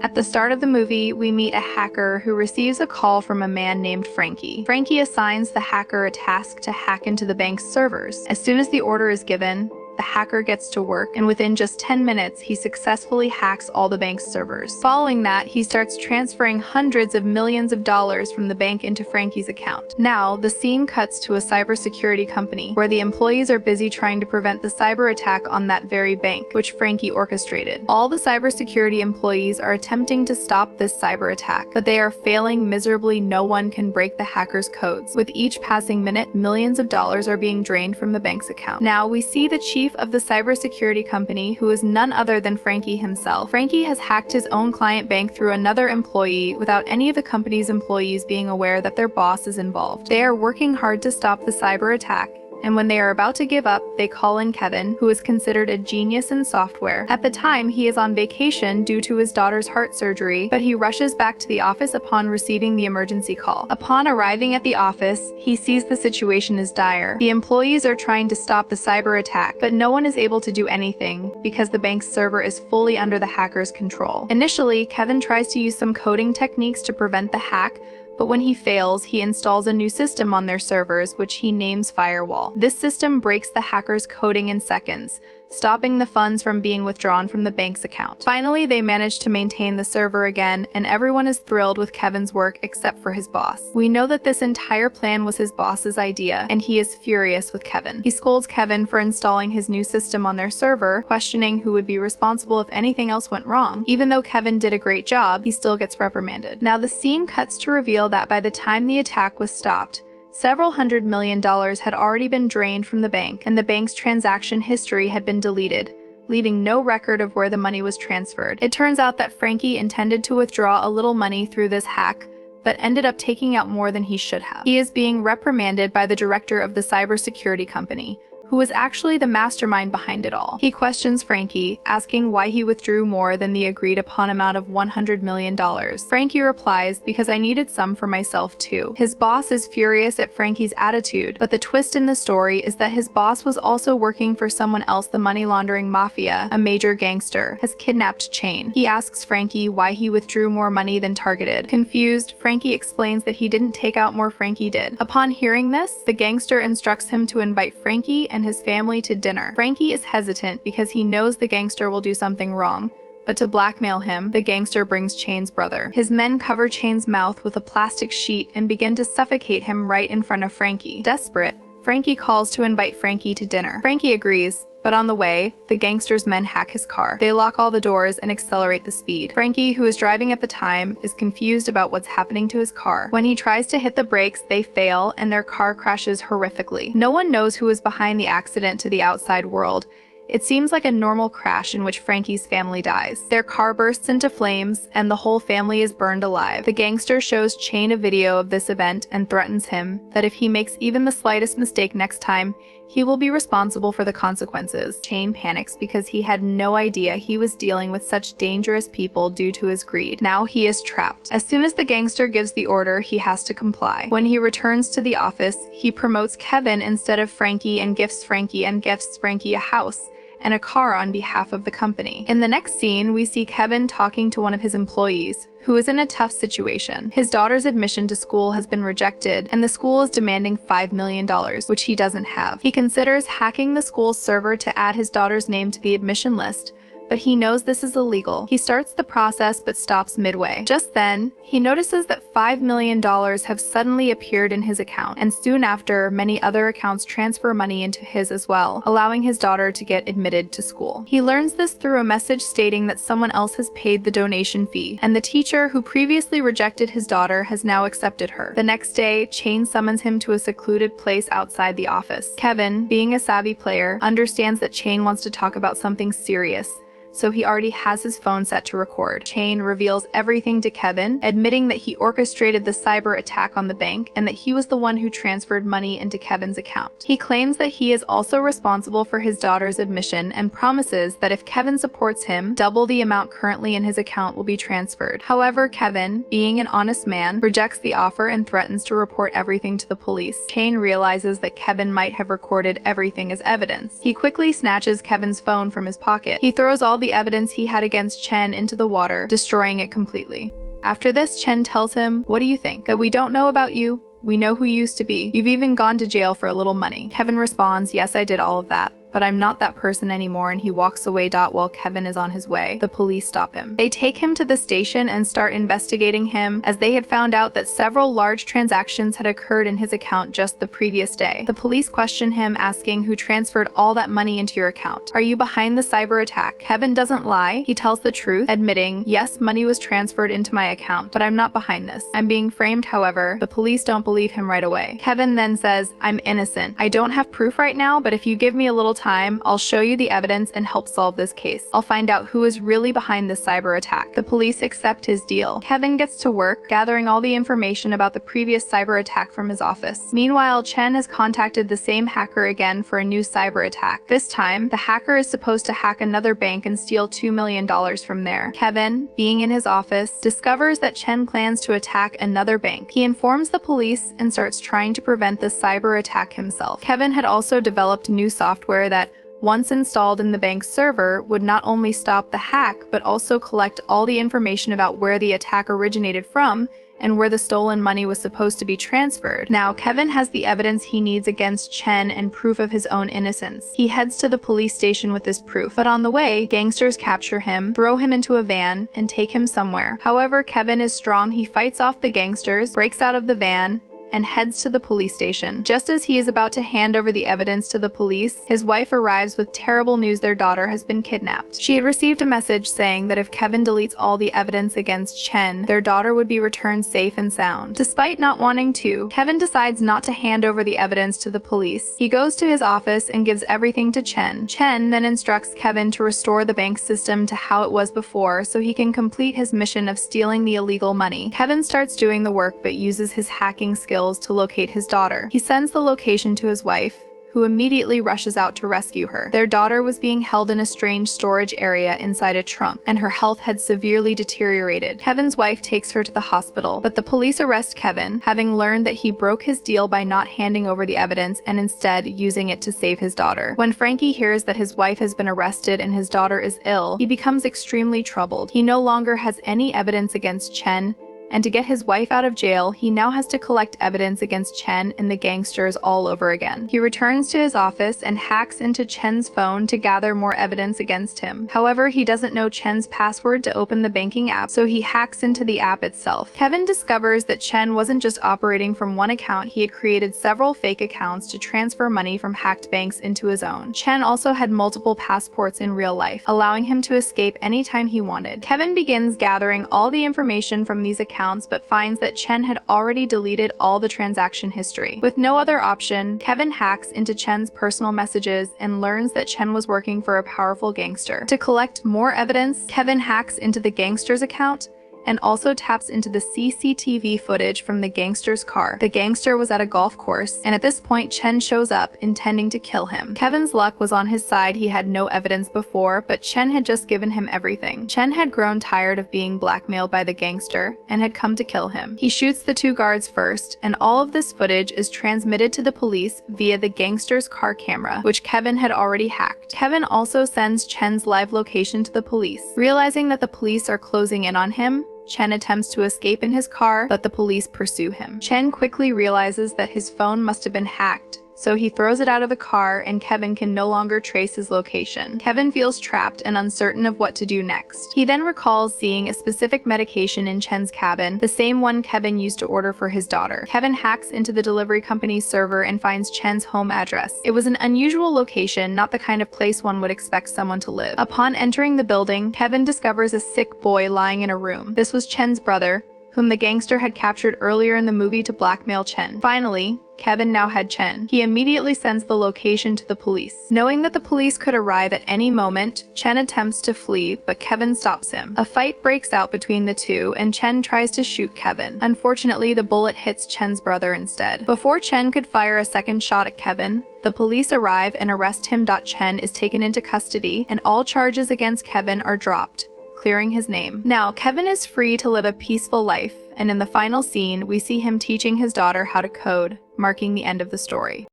At the start of the movie, we meet a hacker who receives a call from a man named Frankie. Frankie assigns the hacker a task to hack into the bank's servers. As soon as the order is given, the hacker gets to work, and within just 10 minutes, he successfully hacks all the bank's servers. Following that, he starts transferring hundreds of millions of dollars from the bank into Frankie's account. Now, the scene cuts to a cybersecurity company, where the employees are busy trying to prevent the cyber attack on that very bank, which Frankie orchestrated. All the cybersecurity employees are attempting to stop this cyber attack, but they are failing miserably. No one can break the hacker's codes. With each passing minute, millions of dollars are being drained from the bank's account. Now, we see the chief of the cybersecurity company, who is none other than Frankie himself. Frankie has hacked his own client bank through another employee without any of the company's employees being aware that their boss is involved. They are working hard to stop the cyber attack, and when they are about to give up, they call in Kevin, who is considered a genius in software. At the time, he is on vacation due to his daughter's heart surgery, but he rushes back to the office upon receiving the emergency call. Upon arriving at the office, he sees the situation is dire. The employees are trying to stop the cyber attack, but no one is able to do anything because the bank's server is fully under the hacker's control. Initially, Kevin tries to use some coding techniques to prevent the hack, but when he fails, he installs a new system on their servers, which he names Firewall. This system breaks the hacker's coding in seconds, stopping the funds from being withdrawn from the bank's account. Finally, they manage to maintain the server again, and everyone is thrilled with Kevin's work except for his boss. We know that this entire plan was his boss's idea, and he is furious with Kevin. He scolds Kevin for installing his new system on their server, questioning who would be responsible if anything else went wrong. Even though Kevin did a great job, he still gets reprimanded. Now, the scene cuts to reveal that by the time the attack was stopped, several $100 million had already been drained from the bank, and the bank's transaction history had been deleted, leaving no record of where the money was transferred. It turns out that Frankie intended to withdraw a little money through this hack, but ended up taking out more than he should have. He is being reprimanded by the director of the cybersecurity company, who was actually the mastermind behind it all. He questions Frankie, asking why he withdrew more than the agreed upon amount of $100 million. Frankie replies, "Because I needed some for myself too." His boss is furious at Frankie's attitude, but the twist in the story is that his boss was also working for someone else. The money laundering mafia, a major gangster, has kidnapped Chain. He asks Frankie why he withdrew more money than targeted. Confused, Frankie explains that he didn't take out more, Frankie did. Upon hearing this, the gangster instructs him to invite Frankie and his family to dinner. Frankie is hesitant because he knows the gangster will do something wrong, but to blackmail him, the gangster brings Chain's brother. His men cover Chain's mouth with a plastic sheet and begin to suffocate him right in front of Frankie. Desperate, Frankie calls to invite Frankie to dinner. Frankie agrees, but on the way, the gangster's men hack his car. They lock all the doors and accelerate the speed. Frankie, who is driving at the time, is confused about what's happening to his car. When he tries to hit the brakes, they fail, and their car crashes horrifically. No one knows who is behind the accident to the outside world. It seems like a normal crash in which Frankie's family dies. Their car bursts into flames, and the whole family is burned alive. The gangster shows Chain a video of this event and threatens him that if he makes even the slightest mistake next time, he will be responsible for the consequences. Chain panics because he had no idea he was dealing with such dangerous people due to his greed. Now he is trapped. As soon as the gangster gives the order, he has to comply. When he returns to the office, he promotes Kevin instead of Frankie and gifts Frankie a house and a car on behalf of the company. In the next scene, we see Kevin talking to one of his employees, who is in a tough situation. His daughter's admission to school has been rejected, and the school is demanding $5 million, which he doesn't have. He considers hacking the school's server to add his daughter's name to the admission list, but he knows this is illegal. He starts the process but stops midway. Just then, he notices that $5 million have suddenly appeared in his account, and soon after, many other accounts transfer money into his as well, allowing his daughter to get admitted to school. He learns this through a message stating that someone else has paid the donation fee, and the teacher who previously rejected his daughter has now accepted her. The next day, Chain summons him to a secluded place outside the office. Kevin, being a savvy player, understands that Chain wants to talk about something serious, so he already has his phone set to record. Chain reveals everything to Kevin, admitting that he orchestrated the cyber attack on the bank and that he was the one who transferred money into Kevin's account. He claims that he is also responsible for his daughter's admission and promises that if Kevin supports him, double the amount currently in his account will be transferred. However, Kevin, being an honest man, rejects the offer and threatens to report everything to the police. Chain realizes that Kevin might have recorded everything as evidence. He quickly snatches Kevin's phone from his pocket. He throws all all the evidence he had against Chen into the water, destroying it completely. After this, Chen tells him, "What do you think? That we don't know about you? We know who you used to be. You've even gone to jail for a little money." Kevin responds, "Yes, I did all of that, but I'm not that person anymore," and he walks away. While Kevin is on his way, the police stop him. They take him to the station and start investigating him, as they had found out that several large transactions had occurred in his account just the previous day. The police question him, asking who transferred all that money into your account. "Are you behind the cyber attack?" Kevin doesn't lie. He tells the truth, admitting, "Yes, money was transferred into my account, but I'm not behind this. I'm being framed." However, the police don't believe him right away. Kevin then says, "I'm innocent. I don't have proof right now, but if you give me a little time, I'll show you the evidence and help solve this case. I'll find out who is really behind this cyber attack." The police accept his deal. Kevin gets to work, gathering all the information about the previous cyber attack from his office. Meanwhile, Chen has contacted the same hacker again for a new cyber attack. This time, the hacker is supposed to hack another bank and steal $2 million from there. Kevin, being in his office, discovers that Chen plans to attack another bank. He informs the police and starts trying to prevent the cyber attack himself. Kevin had also developed new software that, once installed in the bank's server, would not only stop the hack, but also collect all the information about where the attack originated from and where the stolen money was supposed to be transferred. Now, Kevin has the evidence he needs against Chen and proof of his own innocence. He heads to the police station with this proof, but on the way, gangsters capture him, throw him into a van, and take him somewhere. However, Kevin is strong. He fights off the gangsters, breaks out of the van, and heads to the police station. Just as he is about to hand over the evidence to the police, his wife arrives with terrible news: their daughter has been kidnapped. She had received a message saying that if Kevin deletes all the evidence against Chen, their daughter would be returned safe and sound. Despite not wanting to, Kevin decides not to hand over the evidence to the police. He goes to his office and gives everything to Chen. Chen then instructs Kevin to restore the bank system to how it was before so he can complete his mission of stealing the illegal money. Kevin starts doing the work but uses his hacking skills to locate his daughter. He sends the location to his wife, who immediately rushes out to rescue her. Their daughter was being held in a strange storage area inside a trunk, and her health had severely deteriorated. Kevin's wife takes her to the hospital, but the police arrest Kevin, having learned that he broke his deal by not handing over the evidence and instead using it to save his daughter. When Frankie hears that his wife has been arrested and his daughter is ill, he becomes extremely troubled. He no longer has any evidence against Chen, and to get his wife out of jail, he now has to collect evidence against Chen and the gangsters all over again. He returns to his office and hacks into Chen's phone to gather more evidence against him. However, he doesn't know Chen's password to open the banking app, so he hacks into the app itself. Kevin discovers that Chen wasn't just operating from one account. He had created several fake accounts to transfer money from hacked banks into his own. Chen also had multiple passports in real life, allowing him to escape anytime he wanted. Kevin begins gathering all the information from these accounts, but finds that Chen had already deleted all the transaction history. With no other option, Kevin hacks into Chen's personal messages and learns that Chen was working for a powerful gangster. To collect more evidence, Kevin hacks into the gangster's account and also taps into the CCTV footage from the gangster's car. The gangster was at a golf course, and at this point Chen shows up, intending to kill him. Kevin's luck was on his side. He had no evidence before, but Chen had just given him everything. Chen had grown tired of being blackmailed by the gangster and had come to kill him. He shoots the two guards first, and all of this footage is transmitted to the police via the gangster's car camera, which Kevin had already hacked. Kevin also sends Chen's live location to the police. Realizing that the police are closing in on him, Chen attempts to escape in his car, but the police pursue him. Chen quickly realizes that his phone must have been hacked, so he throws it out of the car and Kevin can no longer trace his location. Kevin feels trapped and uncertain of what to do next. He then recalls seeing a specific medication in Chen's cabin, the same one Kevin used to order for his daughter. Kevin hacks into the delivery company's server and finds Chen's home address. It was an unusual location, not the kind of place one would expect someone to live. Upon entering the building, Kevin discovers a sick boy lying in a room. This was Chen's brother, whom the gangster had captured earlier in the movie to blackmail Chen. Finally, Kevin now had Chen. He immediately sends the location to the police. Knowing that the police could arrive at any moment, Chen attempts to flee, but Kevin stops him. A fight breaks out between the two, and Chen tries to shoot Kevin. Unfortunately, the bullet hits Chen's brother instead. Before Chen could fire a second shot at Kevin, the police arrive and arrest him. Chen is taken into custody, and all charges against Kevin are dropped, clearing his name. Now, Kevin is free to live a peaceful life, and in the final scene, we see him teaching his daughter how to code, marking the end of the story.